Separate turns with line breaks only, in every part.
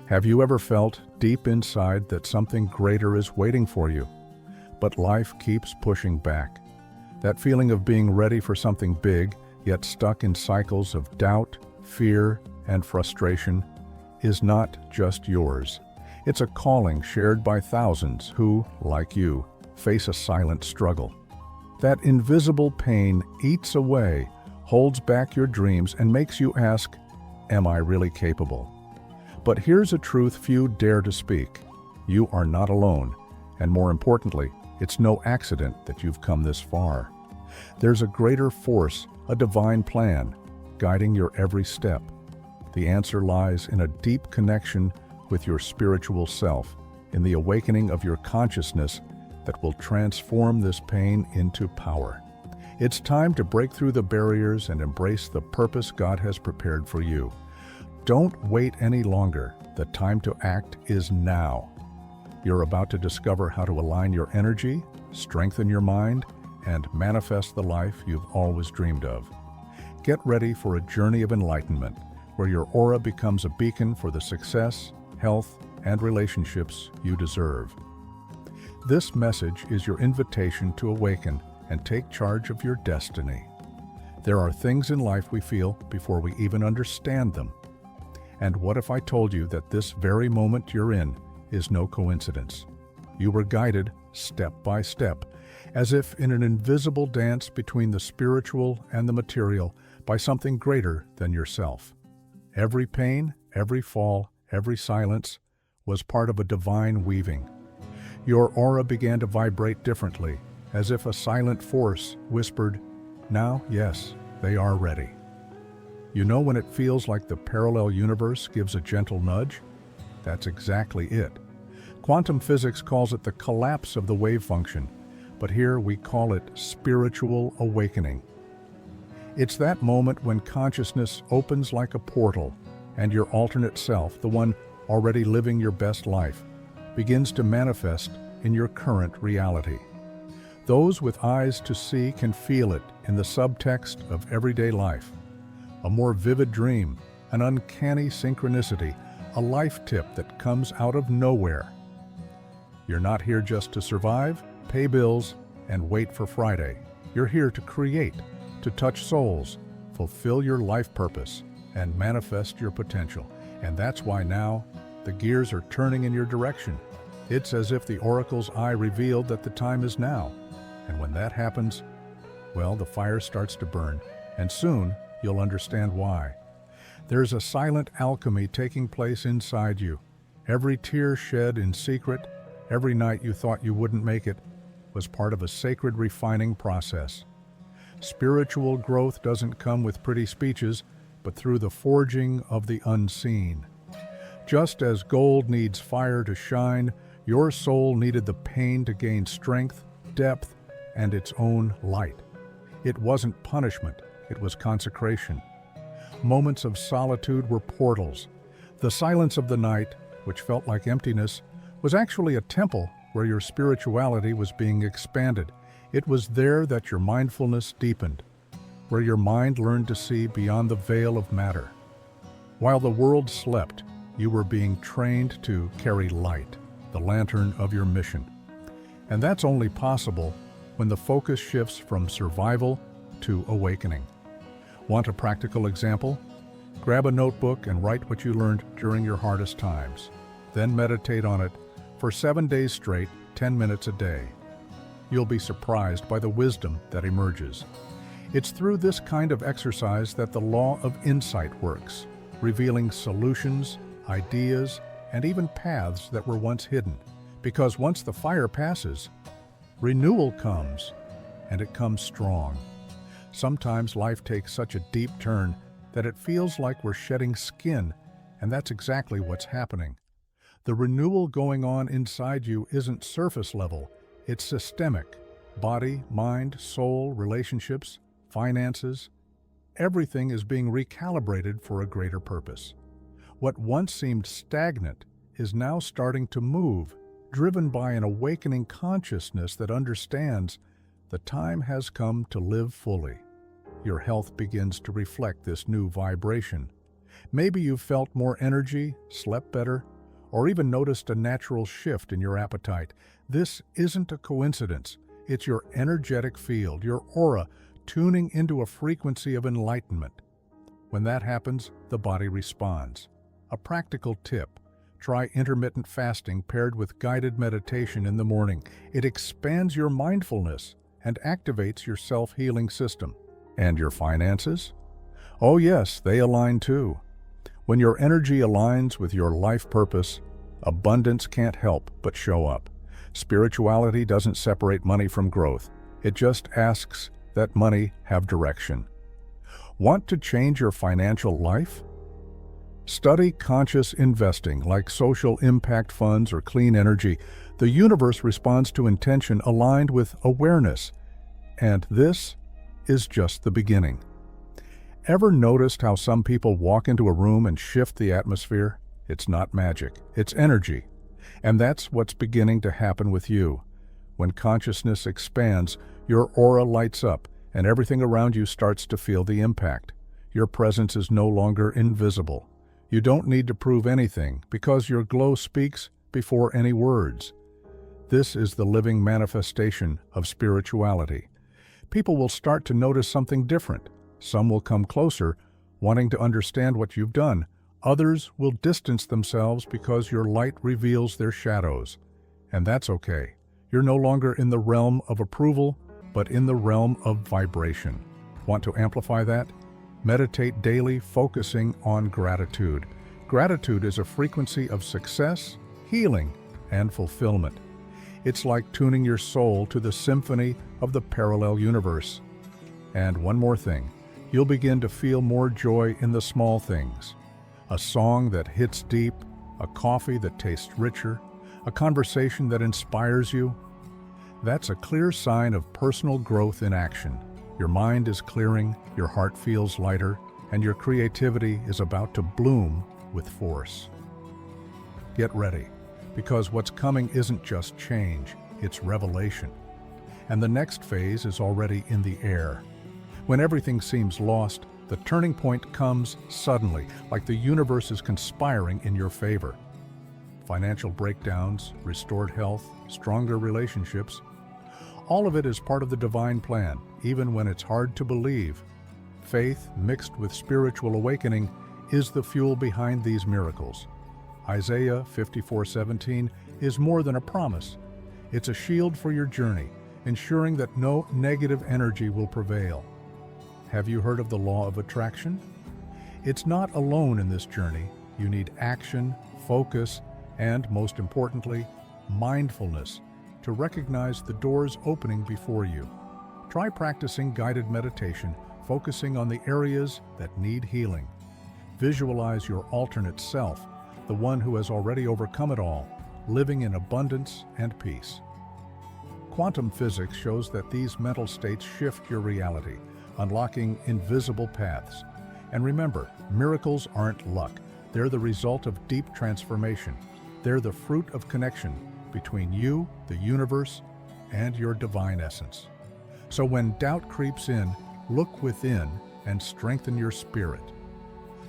Have you ever felt deep inside that something greater is waiting for you, but life keeps pushing back? That feeling of being ready for something big, yet stuck in cycles of doubt, fear, and frustration, is not just yours. It's a calling shared by thousands who, like you, face a silent struggle. That invisible pain eats away, holds back your dreams, and makes you ask, "Am I really capable?" But here's a truth few dare to speak. You are not alone, and more importantly, it's no accident that you've come this far. There's a greater force, a divine plan, guiding your every step. The answer lies in a deep connection with your spiritual self, in the awakening of your consciousness that will transform this pain into power. It's time to break through the barriers and embrace the purpose God has prepared for you. Don't wait any longer. The time to act is now. You're about to discover how to align your energy, strengthen your mind, and manifest the life you've always dreamed of. Get ready for a journey of enlightenment, where your aura becomes a beacon for the success, health, and relationships you deserve. This message is your invitation to awaken and take charge of your destiny. There are things in life we feel before we even understand them. And what if I told you that this very moment you're in is no coincidence? You were guided step by step, as if in an invisible dance between the spiritual and the material, by something greater than yourself. Every pain, every fall, every silence was part of a divine weaving. Your aura began to vibrate differently, as if a silent force whispered, "Now, yes, they are ready." You know when it feels like the parallel universe gives a gentle nudge? That's exactly it. Quantum physics calls it the collapse of the wave function, but here we call it spiritual awakening. It's that moment when consciousness opens like a portal, and your alternate self, the one already living your best life, begins to manifest in your current reality. Those with eyes to see can feel it in the subtext of everyday life. A more vivid dream, an uncanny synchronicity, a life tip that comes out of nowhere. You're not here just to survive, pay bills, and wait for Friday. You're here to create, to touch souls, fulfill your life purpose, and manifest your potential. And that's why now, the gears are turning in your direction. It's as if the oracle's eye revealed that the time is now. And when that happens, well, the fire starts to burn, and soon you'll understand why. There's a silent alchemy taking place inside you. Every tear shed in secret, every night you thought you wouldn't make it, was part of a sacred refining process. Spiritual growth doesn't come with pretty speeches, but through the forging of the unseen. Just as gold needs fire to shine, your soul needed the pain to gain strength, depth, and its own light. It wasn't punishment, it was consecration. Moments of solitude were portals. The silence of the night, which felt like emptiness, was actually a temple where your spirituality was being expanded. It was there that your mindfulness deepened, where your mind learned to see beyond the veil of matter. While the world slept, you were being trained to carry light, the lantern of your mission. And that's only possible when the focus shifts from survival to awakening. Want a practical example? Grab a notebook and write what you learned during your hardest times. Then meditate on it for 7 days straight, 10 minutes a day. You'll be surprised by the wisdom that emerges. It's through this kind of exercise that the law of insight works, revealing solutions, ideas, and even paths that were once hidden. Because once the fire passes, renewal comes, and it comes strong. Sometimes life takes such a deep turn that it feels like we're shedding skin, and that's exactly what's happening. The renewal going on inside you isn't surface level, it's systemic. Body, mind, soul, relationships, finances, everything is being recalibrated for a greater purpose. What once seemed stagnant is now starting to move, driven by an awakening consciousness that understands the time has come to live fully. Your health begins to reflect this new vibration. Maybe you've felt more energy, slept better, or even noticed a natural shift in your appetite. This isn't a coincidence. It's your energetic field, your aura, tuning into a frequency of enlightenment. When that happens, the body responds. A practical tip: try intermittent fasting paired with guided meditation in the morning. It expands your mindfulness and activates your self-healing system. And your finances? Oh yes, they align too. When your energy aligns with your life purpose, abundance can't help but show up. Spirituality doesn't separate money from growth. It just asks that money have direction. Want to change your financial life? Study conscious investing like social impact funds or clean energy. The universe responds to intention aligned with awareness. And this is just the beginning. Ever noticed how some people walk into a room and shift the atmosphere? It's not magic, it's energy. And that's what's beginning to happen with you. When consciousness expands, your aura lights up, and everything around you starts to feel the impact. Your presence is no longer invisible. You don't need to prove anything because your glow speaks before any words. This is the living manifestation of spirituality. People will start to notice something different. Some will come closer, wanting to understand what you've done. Others will distance themselves because your light reveals their shadows. And that's okay. You're no longer in the realm of approval, but in the realm of vibration. Want to amplify that? Meditate daily, focusing on gratitude. Gratitude is a frequency of success, healing, and fulfillment. It's like tuning your soul to the symphony of the parallel universe. And one more thing, you'll begin to feel more joy in the small things. A song that hits deep, a coffee that tastes richer, a conversation that inspires you. That's a clear sign of personal growth in action. Your mind is clearing, your heart feels lighter, and your creativity is about to bloom with force. Get ready, because what's coming isn't just change, it's revelation. And the next phase is already in the air. When everything seems lost, the turning point comes suddenly, like the universe is conspiring in your favor. Financial breakdowns, restored health, stronger relationships, all of it is part of the divine plan, even when it's hard to believe. Faith, mixed with spiritual awakening, is the fuel behind these miracles. Isaiah 54:17 is more than a promise. It's a shield for your journey, ensuring that no negative energy will prevail. Have you heard of the law of attraction? It's not alone in this journey. You need action, focus, and most importantly, mindfulness to recognize the doors opening before you. Try practicing guided meditation, focusing on the areas that need healing. Visualize your alternate self, the one who has already overcome it all, living in abundance and peace. Quantum physics shows that these mental states shift your reality, unlocking invisible paths. And remember, miracles aren't luck. They're the result of deep transformation. They're the fruit of connection between you, the universe, and your divine essence. So when doubt creeps in, look within and strengthen your spirit.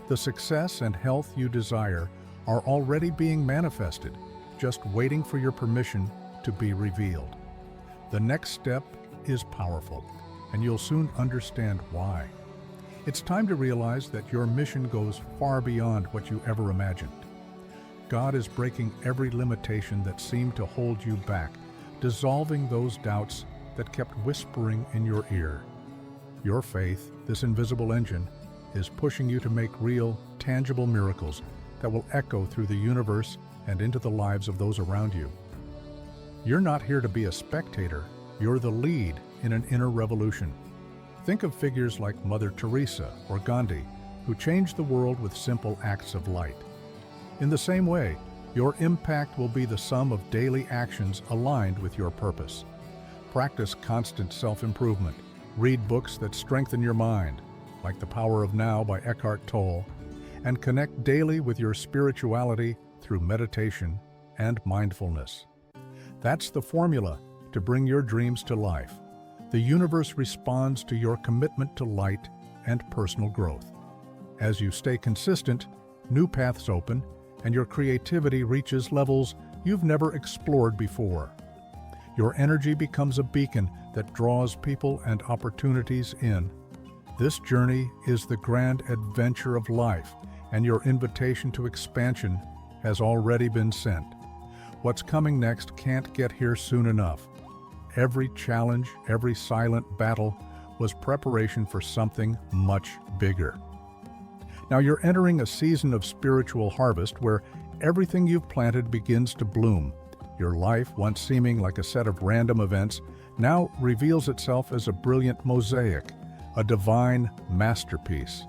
The success and health you desire are already being manifested, just waiting for your permission to be revealed. The next step is powerful, and you'll soon understand why. It's time to realize that your mission goes far beyond what you ever imagined. God is breaking every limitation that seemed to hold you back, dissolving those doubts that kept whispering in your ear. Your faith, this invisible engine, is pushing you to make real, tangible miracles that will echo through the universe and into the lives of those around you. You're not here to be a spectator, you're the lead in an inner revolution. Think of figures like Mother Teresa or Gandhi, who changed the world with simple acts of light. In the same way, your impact will be the sum of daily actions aligned with your purpose. Practice constant self-improvement. Read books that strengthen your mind, like The Power of Now by Eckhart Tolle, and connect daily with your spirituality through meditation and mindfulness. That's the formula to bring your dreams to life. The universe responds to your commitment to light and personal growth. As you stay consistent, new paths open, and your creativity reaches levels you've never explored before. Your energy becomes a beacon that draws people and opportunities in. This journey is the grand adventure of life, and your invitation to expansion has already been sent. What's coming next can't get here soon enough. Every challenge, every silent battle was preparation for something much bigger. Now you're entering a season of spiritual harvest where everything you've planted begins to bloom. Your life, once seeming like a set of random events, now reveals itself as a brilliant mosaic, a divine masterpiece.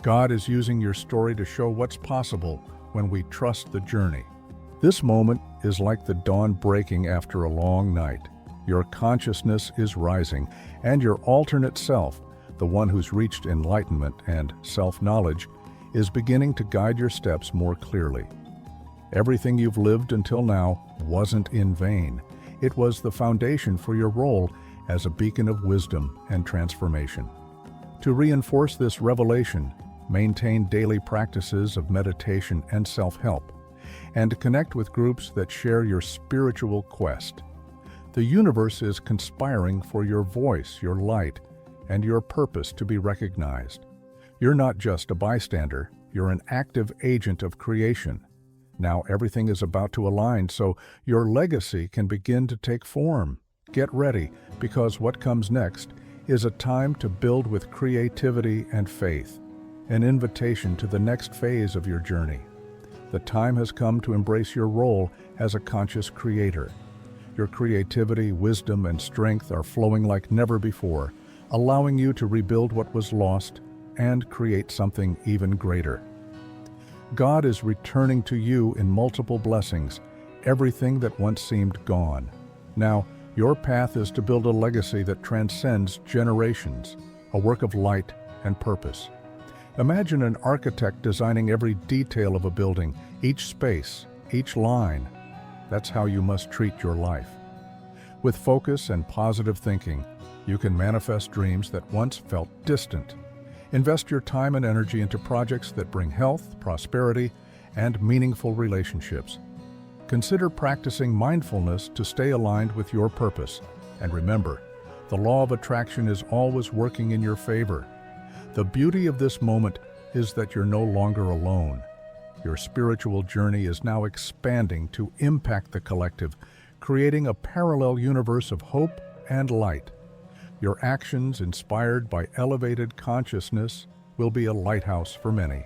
God is using your story to show what's possible when we trust the journey. This moment is like the dawn breaking after a long night. Your consciousness is rising, and your alternate self, the one who's reached enlightenment and self-knowledge, is beginning to guide your steps more clearly. Everything you've lived until now wasn't in vain. It was the foundation for your role as a beacon of wisdom and transformation. To reinforce this revelation, maintain daily practices of meditation and self-help, and connect with groups that share your spiritual quest. The universe is conspiring for your voice, your light, and your purpose to be recognized. You're not just a bystander, you're an active agent of creation. Now everything is about to align so your legacy can begin to take form. Get ready, because what comes next is a time to build with creativity and faith, an invitation to the next phase of your journey. The time has come to embrace your role as a conscious creator. Your creativity, wisdom, and strength are flowing like never before, allowing you to rebuild what was lost and create something even greater. God is returning to you in multiple blessings, everything that once seemed gone. Now, your path is to build a legacy that transcends generations, a work of light and purpose. Imagine an architect designing every detail of a building, each space, each line. That's how you must treat your life. With focus and positive thinking, you can manifest dreams that once felt distant. Invest your time and energy into projects that bring health, prosperity, and meaningful relationships. Consider practicing mindfulness to stay aligned with your purpose. And remember, the law of attraction is always working in your favor. The beauty of this moment is that you're no longer alone. Your spiritual journey is now expanding to impact the collective, creating a parallel universe of hope and light. Your actions, inspired by elevated consciousness, will be a lighthouse for many.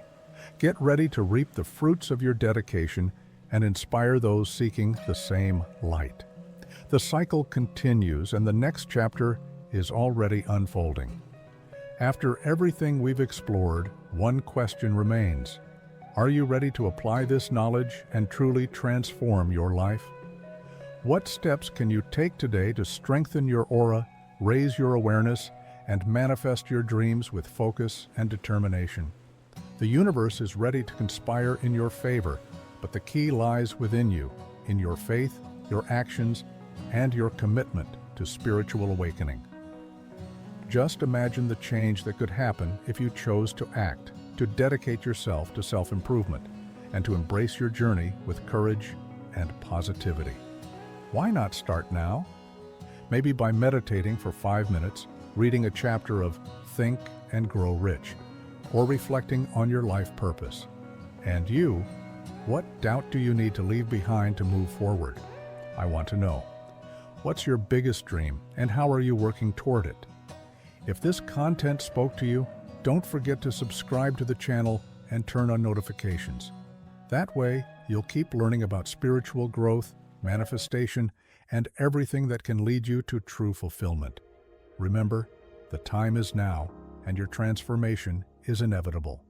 Get ready to reap the fruits of your dedication and inspire those seeking the same light. The cycle continues, and the next chapter is already unfolding. After everything we've explored, one question remains. Are you ready to apply this knowledge and truly transform your life? What steps can you take today to strengthen your aura, raise your awareness, and manifest your dreams with focus and determination? The universe is ready to conspire in your favor, but the key lies within you, in your faith, your actions, and your commitment to spiritual awakening. Just imagine the change that could happen if you chose to act, to dedicate yourself to self-improvement, and to embrace your journey with courage and positivity. Why not start now? Maybe by meditating for 5 minutes, reading a chapter of Think and Grow Rich, or reflecting on your life purpose. And you, what doubt do you need to leave behind to move forward? I want to know. What's your biggest dream, and how are you working toward it? If this content spoke to you, don't forget to subscribe to the channel and turn on notifications. That way, you'll keep learning about spiritual growth, manifestation, and everything that can lead you to true fulfillment. Remember, the time is now, and your transformation is inevitable.